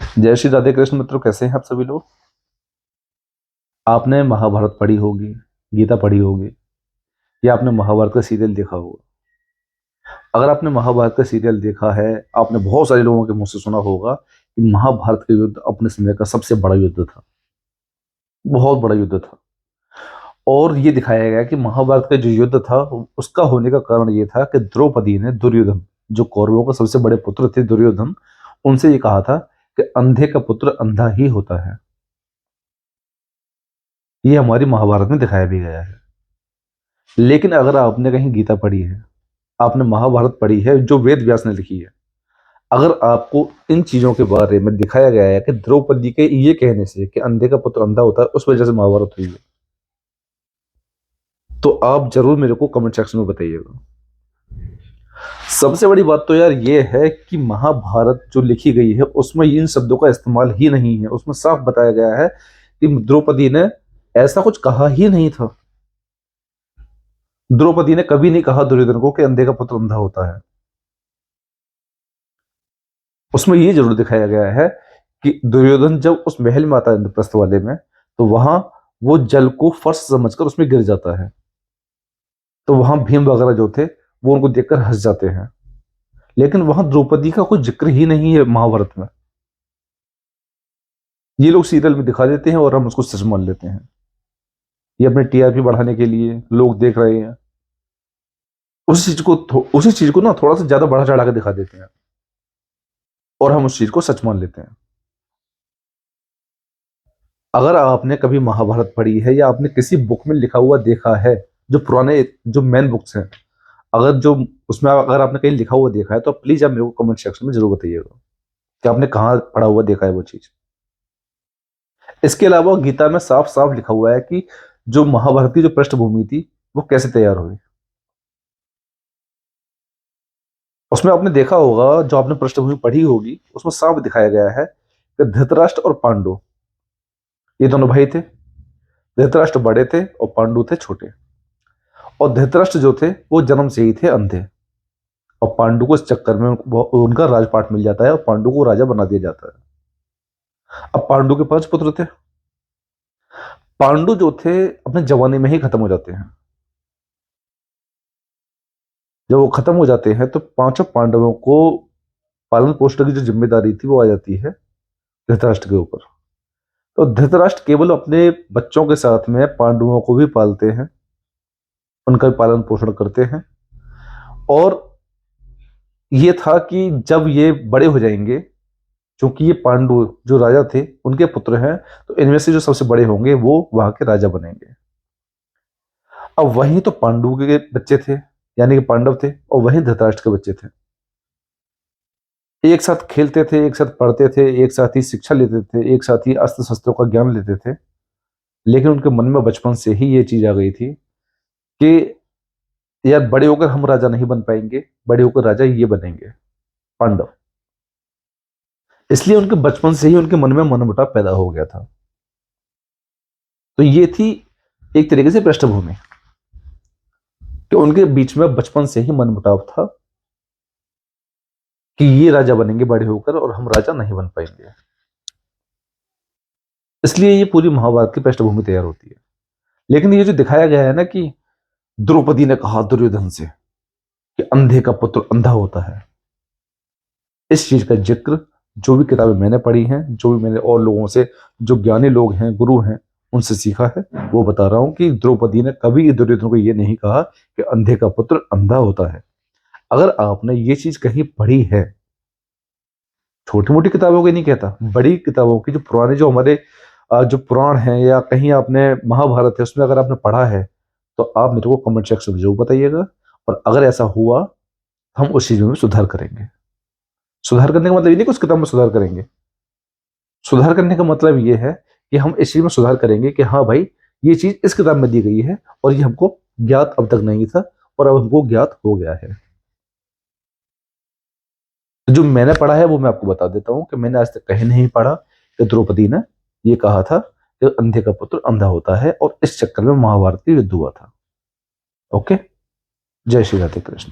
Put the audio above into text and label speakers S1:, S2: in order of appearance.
S1: जय श्री राधे कृष्ण मित्रों, कैसे हैं आप सभी लोग। आपने महाभारत पढ़ी होगी, गीता पढ़ी होगी, या आपने महाभारत का सीरियल देखा होगा। अगर आपने महाभारत का सीरियल देखा है, आपने बहुत सारे लोगों के मुंह से सुना होगा कि महाभारत का युद्ध अपने समय का सबसे बड़ा युद्ध था, बहुत बड़ा युद्ध था। और ये दिखाया गया कि महाभारत का जो युद्ध था उसका होने का कारण ये था कि द्रौपदी ने दुर्योधन, जो कौरवों का सबसे बड़े पुत्र थे दुर्योधन, उनसे ये कहा था कि अंधे का पुत्र अंधा ही होता है। ये हमारी महाभारत में दिखाया भी गया है। लेकिन अगर आपने कहीं गीता पढ़ी है, आपने महाभारत पढ़ी है जो वेद व्यास ने लिखी है, अगर आपको इन चीजों के बारे में दिखाया गया है कि द्रौपदी के ये कहने से कि अंधे का पुत्र अंधा होता है उस वजह से महाभारत हुई है, तो आप जरूर मेरे को कमेंट सेक्शन में बताइएगा। सबसे बड़ी बात तो यार ये है कि महाभारत जो लिखी गई है उसमें इन शब्दों का इस्तेमाल ही नहीं है। उसमें साफ बताया गया है कि द्रौपदी ने ऐसा कुछ कहा ही नहीं था। द्रौपदी ने कभी नहीं कहा दुर्योधन को कि अंधे का पुत्र अंधा होता है। उसमें ये जरूर दिखाया गया है कि दुर्योधन जब उस महल में आता है इंद्रप्रस्थ वाले में, तो वहां वो जल को फर्श समझकर उसमें गिर जाता है। तो वहां भीम वगैरह जो थे वो उनको देखकर हंस जाते हैं। लेकिन वहां द्रौपदी का कोई जिक्र ही नहीं है महाभारत में। ये लोग सीरियल में दिखा देते हैं और हम उसको सच मान लेते हैं। ये अपने टीआरपी बढ़ाने के लिए लोग देख रहे हैं, उसी चीज को ना थोड़ा सा ज्यादा बढ़ा चढ़ा के दिखा देते हैं और हम उस चीज को सच मान लेते हैं। अगर आपने कभी महाभारत पढ़ी है या आपने किसी बुक में लिखा हुआ देखा है, जो पुराने जो मेन बुक्स हैं, अगर जो उसमें अगर आपने कहीं लिखा हुआ देखा है तो प्लीज आप मेरे को कमेंट सेक्शन में जरूर बताइएगा कि आपने कहाँ पढ़ा हुआ देखा है वो चीज। इसके अलावा गीता में साफ साफ लिखा हुआ है कि जो महाभारत की जो पृष्ठभूमि थी वो कैसे तैयार हुई। उसमें आपने देखा होगा, जो आपने पृष्ठभूमि पढ़ी होगी उसमें साफ दिखाया गया है कि धृतराष्ट्र और पांडु ये दोनों भाई थे। धृतराष्ट्र बड़े थे और पांडु थे छोटे। और धृतराष्ट्र जो थे वो जन्म से ही थे अंधे, और पांडु को इस चक्कर में उनका राजपाट मिल जाता है और पांडु को राजा बना दिया जाता है। अब पांडु के 5 पुत्र थे। पांडु जो थे अपने जवानी में ही खत्म हो जाते हैं। जब वो खत्म हो जाते हैं तो पांचों पांडवों को पालन पोषण की जो जिम्मेदारी थी वो आ जाती है धृतराष्ट्र के ऊपर। तो धृतराष्ट्र केवल अपने बच्चों के साथ में पांडवों को भी पालते हैं, उनका भी पालन पोषण करते हैं। और ये था कि जब ये बड़े हो जाएंगे, क्योंकि ये पांडु जो राजा थे उनके पुत्र हैं, तो इनमें से जो सबसे बड़े होंगे वो वहां के राजा बनेंगे। अब वही तो पांडु के बच्चे थे, यानी कि पांडव थे, और वही धृतराष्ट्र के बच्चे थे। एक साथ खेलते थे, एक साथ पढ़ते थे, एक साथ ही शिक्षा लेते थे, एक साथ ही अस्त्र शस्त्रों का ज्ञान लेते थे। लेकिन उनके मन में बचपन से ही ये चीज आ गई थी कि यार बड़े होकर हम राजा नहीं बन पाएंगे, बड़े होकर राजा ये बनेंगे पांडव। इसलिए उनके बचपन से ही उनके मन में मनमुटाव पैदा हो गया था। तो ये थी एक तरीके से पृष्ठभूमि कि उनके बीच में बचपन से ही मनमुटाव था कि ये राजा बनेंगे बड़े होकर और हम राजा नहीं बन पाएंगे। इसलिए ये पूरी महाभारत की पृष्ठभूमि तैयार होती है। लेकिन ये जो दिखाया गया है ना कि द्रौपदी ने कहा दुर्योधन से कि अंधे का पुत्र अंधा होता है, इस चीज का जिक्र जो भी किताबें मैंने पढ़ी हैं, जो भी मैंने और लोगों से, जो ज्ञानी लोग हैं, गुरु हैं, उनसे सीखा है, वो बता रहा हूं कि द्रौपदी ने कभी दुर्योधन को ये नहीं कहा कि अंधे का पुत्र अंधा होता है। अगर आपने ये चीज कहीं पढ़ी है, छोटी मोटी किताबों की नहीं कहता, बड़ी किताबों की, जो पुराने जो हमारे जो पुराण हैं, या कहीं आपने महाभारत है उसमें अगर आपने पढ़ा है, तो आप मेरे को कमेंट सेक्शन में जरूर बताइएगा। और अगर ऐसा हुआ हम उस चीज में सुधार करेंगे। सुधार करने का मतलब ये नहीं कि उस किताब में सुधार करेंगे। सुधार करने का मतलब ये है कि हम इस चीज में सुधार करेंगे कि हाँ भाई, ये चीज इस किताब में दी गई है और ये हमको ज्ञात अब तक नहीं था और अब हमको ज्ञात हो गया है। तो जो मैंने पढ़ा है वो मैं आपको बता देता हूं कि मैंने आज तक कहीं नहीं पढ़ा कि द्रौपदी ने ये कहा था कि अंधे का पुत्र अंधा होता है, और इस चक्कर में महाभारत की युद्ध हुआ था। ओके, जय श्री राधे कृष्ण।